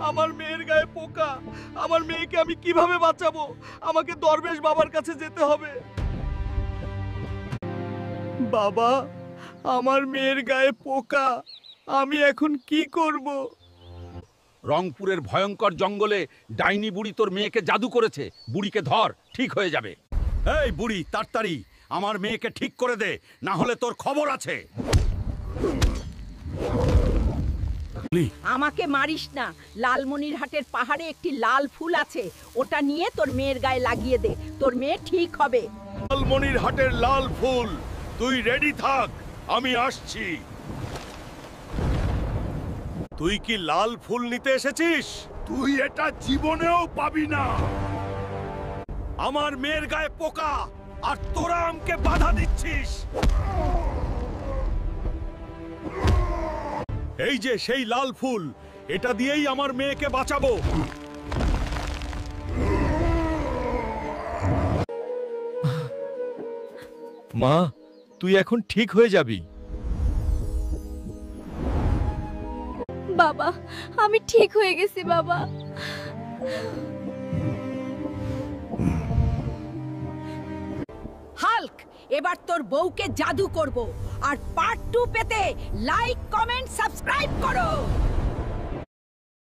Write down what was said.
আমার মেয়ের গায়ে পোকা। আমার মেয়েকে আমি কিভাবে বাঁচাবো? আমাকে দরবেশ বাবার কাছে যেতে হবে। বাবা, আমার মেয়ের গায়ে পোকা। আমি এখন কি করব? রংপুরের ভয়ঙ্কর জঙ্গলে ডাইনি বুড়ি তোর মেয়েকে জাদু করেছে। বুড়িকে ধর, ঠিক হয়ে যাবে। এই বুড়ি, তাড়াতাড়ি আমার মেয়েকে ঠিক করে দে, না হলে তোর খবর আছে। আমাকে মারিস না। লালমনিরহাটের পাহাড়ে একটি লাল ফুল আছে, ওটা নিয়ে তোর মেয়ের গায়ে লাগিয়ে দে, তোর মেয়ে ঠিক হবে। লালমনিরহাটের লাল ফুল, তুই রেডি থাক, আমি আসছি। তুই কি লাল ফুল নিতে এসেছিস? তুই এটা জীবনেও পাবি না। আমার মেয়ের গায়ে পোকা, আর তোরা আমাকে বাধা দিচ্ছিস। এই যে সেই লাল ফুল, এটা দিয়েই আমার মেয়েকে বাঁচাবো। মা, তুই এখন ঠিক হয়ে যাবি। বাবা, আমি ঠিক হয়ে গেছি বাবা। হাল্ক, এবার তোর বউকে জাদু করব। আর পার্ট 2 পেতে লাইক, কমেন্ট, সাবস্ক্রাইব করো।